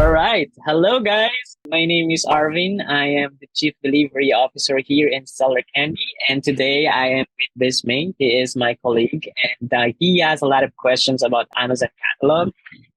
All right. Hello, guys. My name is Arvin. I am the Chief Delivery Officer here in Seller Candy. And today I am with Bismay. He is my colleague, and he has a lot of questions about Amazon catalog.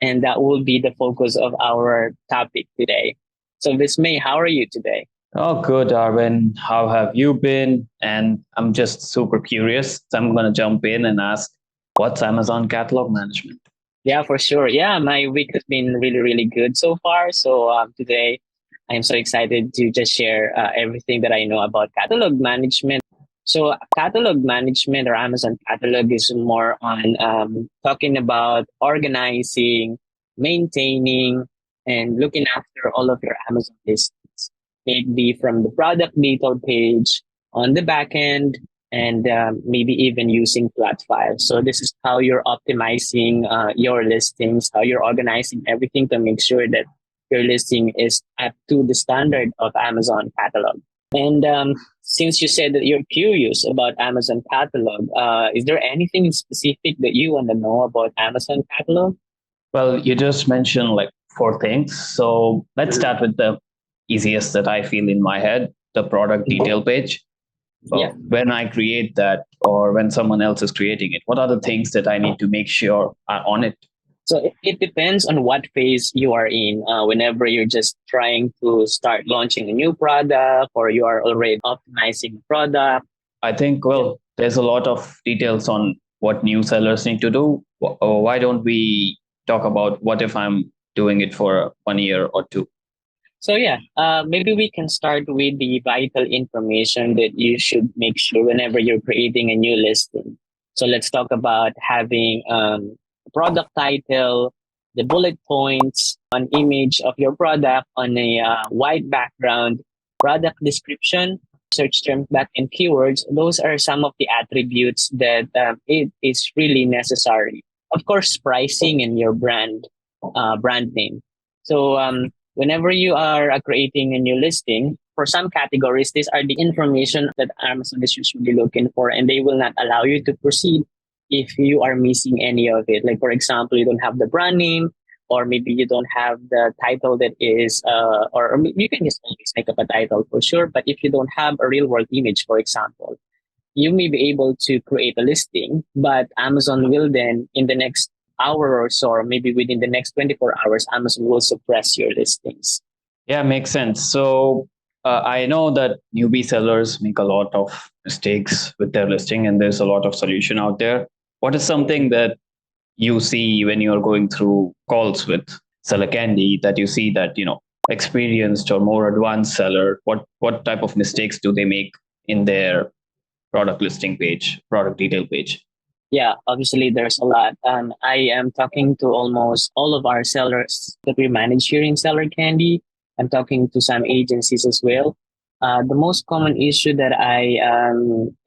And that will be the focus of our topic today. So, Bismay, how are you today? Oh, good, Arvin. How have you been? And I'm just super curious. So I'm going to jump in and ask, what's Amazon catalog management? Yeah, for sure. Yeah, my week has been really, really good so far. So today I am so excited to just share everything that I know about catalog management. So catalog management or Amazon catalog is more on talking about organizing, maintaining, and looking after all of your Amazon listings. Maybe from the product detail page on the back end and maybe even using flat files. So this is how you're optimizing your listings, how you're organizing everything to make sure that your listing is up to the standard of Amazon catalog. And since you said that you're curious about Amazon catalog, is there anything specific that you want to know about Amazon catalog? Well, you just mentioned like four things. So let's start with the easiest that I feel in my head, the product detail page. Yeah. When I create that or when someone else is creating it, what are the things that I need to make sure are on it? So it depends on what phase you are in. Whenever you're just trying to start launching a new product or you are already optimizing the product. I think, well, there's a lot of details on what new sellers need to do. Why don't we talk about what if I'm doing it for 1 year or two? So yeah, maybe we can start with the vital information that you should make sure whenever you're creating a new listing. So let's talk about having a product title, the bullet points, an image of your product on a white background, product description, search terms back and keywords. Those are some of the attributes that it is really necessary. Of course, pricing and your brand name. So whenever you are creating a new listing, for some categories, these are the information that Amazon is usually looking for, and they will not allow you to proceed if you are missing any of it. Like, for example, you don't have the brand name, or maybe you don't have the title that is, or you can just always make up a title for sure. But if you don't have a real world image, for example, you may be able to create a listing, but Amazon will then, in the next hour or so, or maybe within the next 24 hours, Amazon will suppress your listings. Yeah, makes sense. So I know that newbie sellers make a lot of mistakes with their listing, and there's a lot of solution out there. What is something that you see when you're going through calls with seller candy that you see that experienced or more advanced seller, what type of mistakes do they make in their product listing page, product detail page? Yeah, obviously there's a lot. I am talking to almost all of our sellers that we manage here in Seller Candy. I'm talking to some agencies as well. The most common issue that I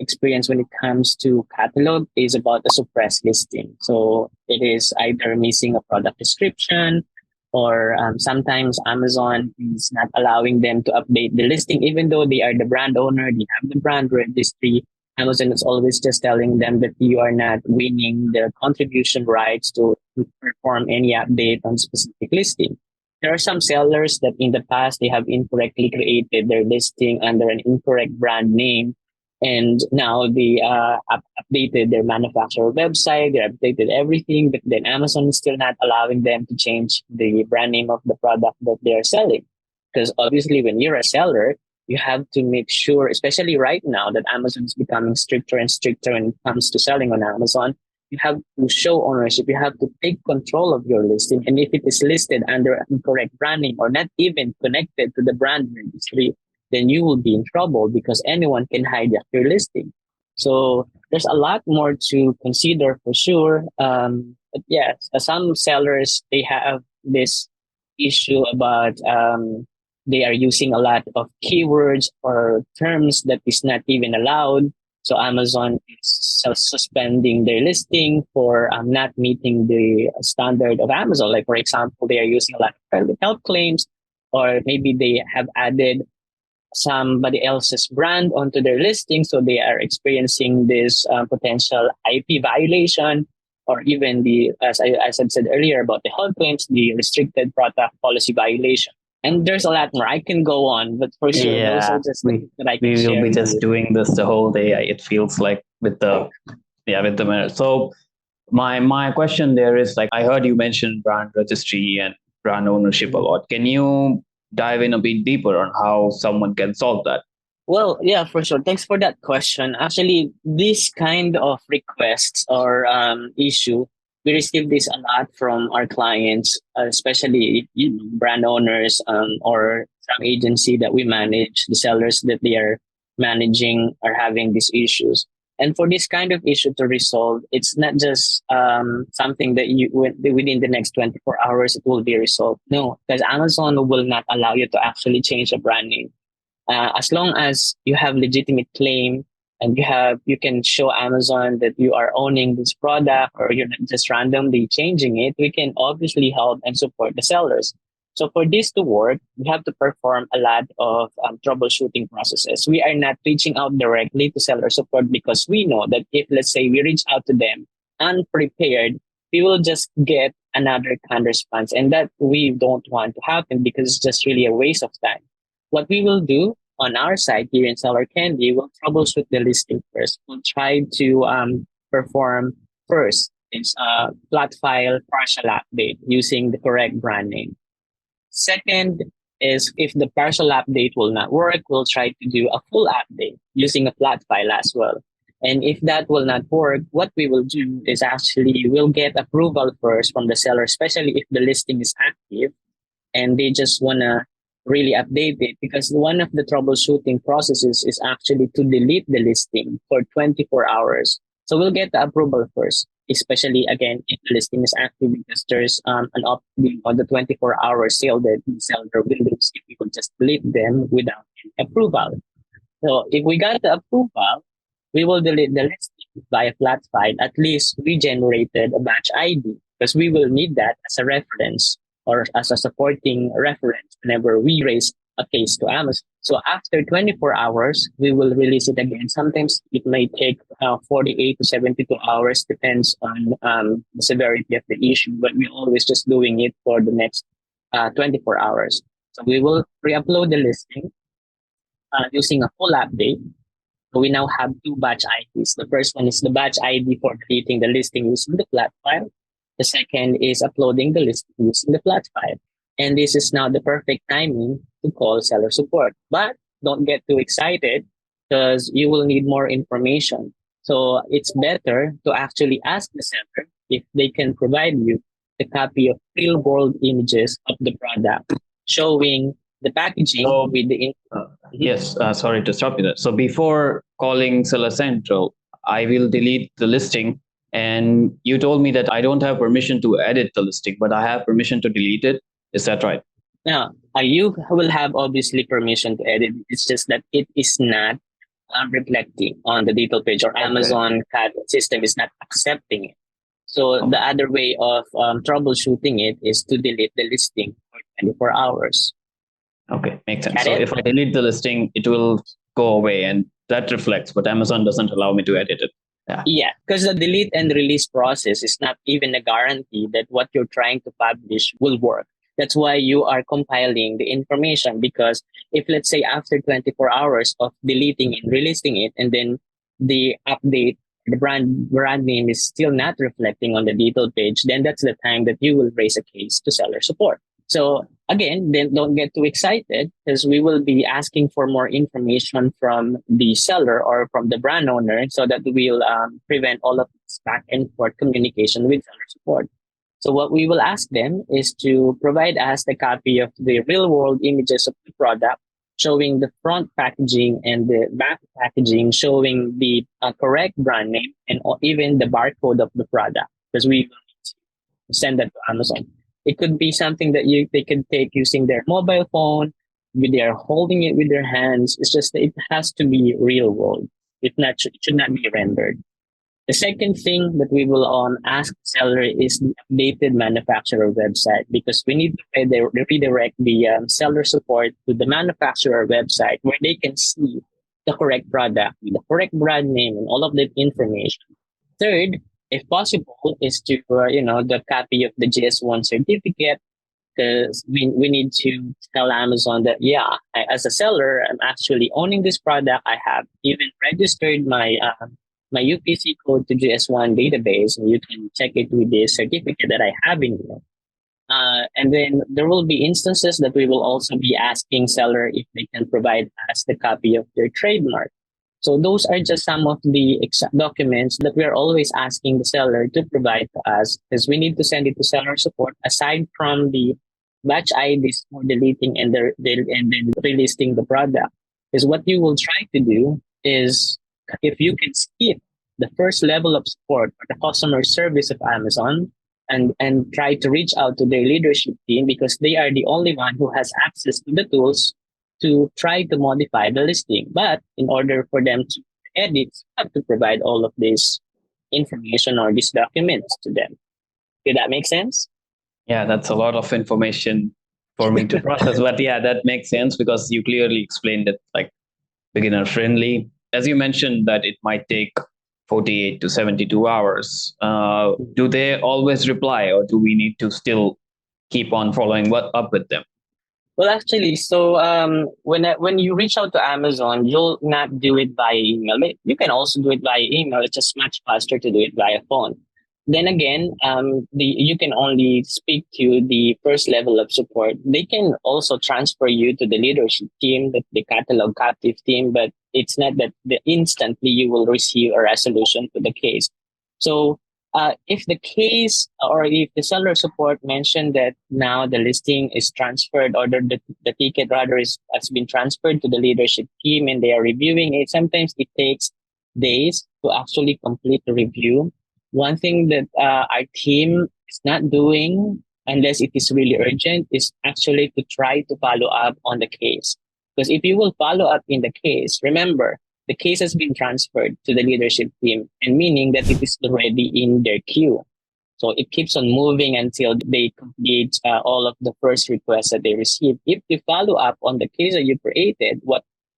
experience when it comes to catalog is about the suppressed listing. So it is either missing a product description, or sometimes Amazon is not allowing them to update the listing, even though they are the brand owner, they have the brand registry. Amazon is always just telling them that you are not winning the contribution rights to perform any update on specific listing. There are some sellers that in the past they have incorrectly created their listing under an incorrect brand name, and now they updated their manufacturer website, they updated everything, but then Amazon is still not allowing them to change the brand name of the product that they are selling. Because obviously, when you're a seller, you have to make sure, especially right now that Amazon is becoming stricter and stricter when it comes to selling on Amazon, you have to show ownership. You have to take control of your listing. And if it is listed under an incorrect branding or not even connected to the brand registry, then you will be in trouble because anyone can hijack your listing. So there's a lot more to consider for sure. But yes, some sellers, they have this issue about they are using a lot of keywords or terms that is not even allowed. So Amazon is suspending their listing for not meeting the standard of Amazon. Like, for example, they are using a lot of private health claims, or maybe they have added somebody else's brand onto their listing. So they are experiencing this potential IP violation. or even as I said earlier about the health claims, the restricted product policy violation. And there's a lot more. I can go on, but for sure, those Yeah, are just the things that I can we will share be with just you. doing this the whole day. It feels like with the with the minute. So my question there is like I heard you mention brand registry and brand ownership a lot. Can you dive in a bit deeper on how someone can solve that? Well, yeah, for sure. Thanks for that question. Actually, this kind of requests or issue, we receive this a lot from our clients, especially brand owners or some agency that we manage, the sellers that they are managing are having these issues. And for this kind of issue to resolve, it's not just something that within the next 24 hours it will be resolved. No, because Amazon will not allow you to actually change a brand name as long as you have legitimate claim and you can show Amazon that you are owning this product or you're not just randomly changing it, we can obviously help and support the sellers. So for this to work, we have to perform a lot of troubleshooting processes. We are not reaching out directly to seller support because we know that if, let's say, we reach out to them unprepared, we will just get another canned response. And that we don't want to happen because it's just really a waste of time. What we will do on our side here in Seller Candy, we'll troubleshoot the listing first. We'll try to perform first is plot file partial update using the correct brand name. Second is if the partial update will not work, we'll try to do a full update using a plot file as well. And if that will not work, what we will do is actually we'll get approval first from the seller, especially if the listing is active and they just want to really update it because one of the troubleshooting processes is actually to delete the listing for 24 hours. So we'll get the approval first, especially again if the listing is active because there's an option on the 24-hour sale that the seller will lose if we would just delete them without approval. So if we got the approval, we will delete the listing via flat file. At least we generated a batch ID because we will need that as a reference or as a supporting reference whenever we raise a case to Amazon. So after 24 hours, we will release it again. Sometimes it may take 48 to 72 hours, depends on the severity of the issue, but we're always just doing it for the next 24 hours. So we will re-upload the listing using a full update. So we now have two batch IDs. The first one is the batch ID for creating the listing using the flat file. The second is uploading the listing using the flat file. And this is now the perfect timing to call seller support. But don't get too excited because you will need more information. So it's better to actually ask the seller if they can provide you a copy of real world images of the product showing the packaging So, with the yes, sorry to stop you there. So before calling Seller Central, I will delete the listing. And you told me that I don't have permission to edit the listing, but I have permission to delete it. Is that right? Now, you will have obviously permission to edit. It's just that it is not reflecting on the detail page or Amazon CAD system is not accepting it. So the other way of troubleshooting it is to delete the listing for 24 hours. Okay, makes sense. Got So it? if I delete the listing, it will go away and that reflects, but Amazon doesn't allow me to edit it. Yeah. Yeah, because the delete and release process is not even a guarantee that what you're trying to publish will work. That's why you are compiling the information because if let's say after 24 hours of deleting and releasing it and then the update, the brand name is still not reflecting on the detail page, then that's the time that you will raise a case to seller support. So again, then don't get too excited because we will be asking for more information from the seller or from the brand owner so that we'll prevent all of this back and forth communication with seller support. So what we will ask them is to provide us the copy of the real world images of the product showing the front packaging and the back packaging showing the correct brand name and even the barcode of the product because we will need to send that to Amazon. It could be something that they can take using their mobile phone, they are holding it with their hands. It's just that it has to be real world. It should not be rendered. The second thing that we will ask seller is the updated manufacturer website because we need to redirect the seller support to the manufacturer website where they can see the correct product, the correct brand name, and all of that information. Third if possible, is to the copy of the GS1 certificate, because we need to tell Amazon that, yeah, as a seller, I'm actually owning this product. I have even registered my UPC code to GS1 database, and you can check it with the certificate that I have in here. And then there will be instances that we will also be asking seller if they can provide us the copy of their trademark. So those are just some of the documents that we are always asking the seller to provide to us, because we need to send it to seller support aside from the batch IDs for deleting and then relisting the product. Is what you will try to do is, if you can skip the first level of support or the customer service of Amazon, and try to reach out to their leadership team, because they are the only one who has access to the tools to try to modify the listing. But in order for them to edit, you have to provide all of this information or these documents to them. Did that make sense? Yeah, that's a lot of information for me to process. But yeah, that makes sense because you clearly explained it like beginner friendly. As you mentioned that it might take 48 to 72 hours. Do they always reply, or do we need to still keep on following up with them? Well, actually, so when you reach out to Amazon, you'll not do it via email. You can also do it via email. It's just much faster to do it via phone. Then again, you can only speak to the first level of support. They can also transfer you to the leadership team, the catalog captive team, but it's not that instantly you will receive a resolution to the case. So if the case, or if the seller support mentioned that now the listing is transferred, or the ticket rather has been transferred to the leadership team and they are reviewing it, sometimes it takes days to actually complete the review. One thing that our team is not doing, unless it is really urgent, is actually to try to follow up on the case. Because if you will follow up in the case, remember, the case has been transferred to the leadership team, and meaning that it is already in their queue. So it keeps on moving until they complete all of the first requests that they receive. If you follow up on the case that you created,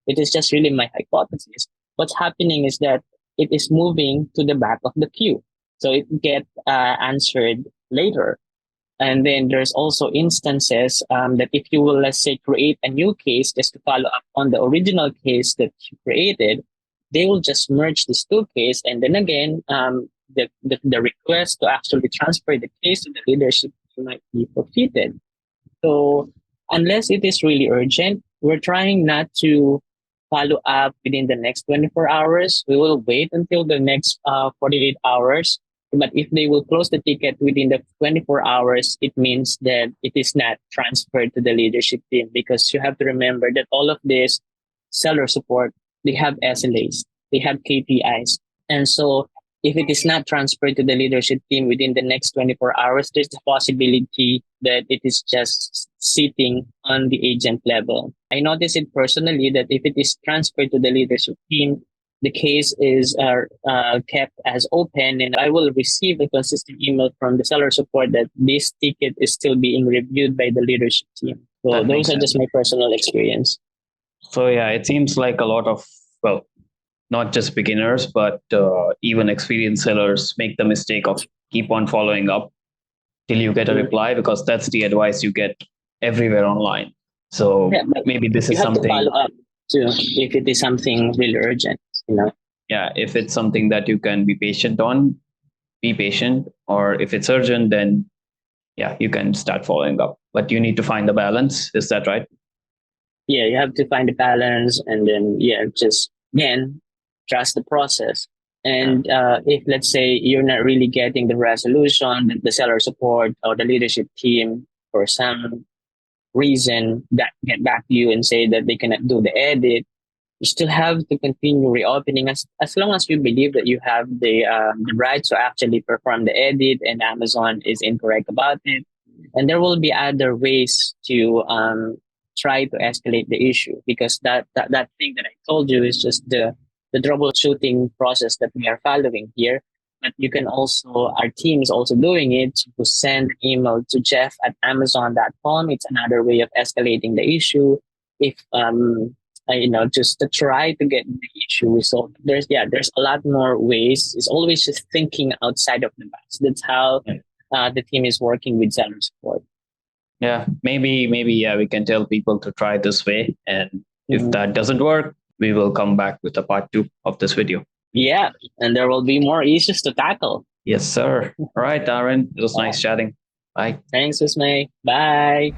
it is just really my hypothesis. What's happening is that it is moving to the back of the queue. So it get answered later. And then there's also instances that if you will, let's say, create a new case just to follow up on the original case that you created, they will just merge these two cases. And then again, the request to actually transfer the case to the leadership might be forfeited. So unless it is really urgent, we're trying not to follow up within the next 24 hours. We will wait until the next 48 hours. But if they will close the ticket within the 24 hours, it means that it is not transferred to the leadership team, because you have to remember that all of this seller support, they have SLAs, they have KPIs. And so if it is not transferred to the leadership team within the next 24 hours, there's the possibility that it is just sitting on the agent level. I noticed it personally that if it is transferred to the leadership team, the case is kept as open, and I will receive a consistent email from the seller support that this ticket is still being reviewed by the leadership team. So That makes those are sense. just my personal experience. So yeah, it seems like a lot of, well, not just beginners, but even experienced sellers make the mistake of keep on following up till you get a Mm. reply, because that's the advice you get everywhere online. So Yeah, but maybe this you is have to follow something, up too if it is something really urgent, you know. yeah, if it's something that you can be patient on, be patient. Or if it's urgent, then yeah, you can start following up. But you need to find the balance. Is that right? Yeah, you have to find the balance, and then just again trust the process. Yeah. And if let's say you're not really getting the resolution, the seller support or the leadership team for some reason that get back to you and say that they cannot do the edit, you still have to continue reopening as long as you believe that you have the right to actually perform the edit and Amazon is incorrect about it. And there will be other ways to try to escalate the issue, because that thing that I told you is just the troubleshooting process that we are following here. But you can also, our team is also doing it, to send an email to Jeff at Amazon.com. It's another way of escalating the issue. If just to try to get the issue resolved. There's a lot more ways. It's always just thinking outside of the box. That's how the team is working with seller support. Yeah, maybe yeah, we can tell people to try this way, and if that doesn't work, we will come back with a part 2 of this video. Yeah, and there will be more issues to tackle. Yes, sir. All right, Aaron, it was nice chatting. Bye. Thanks, Usmay. Bye.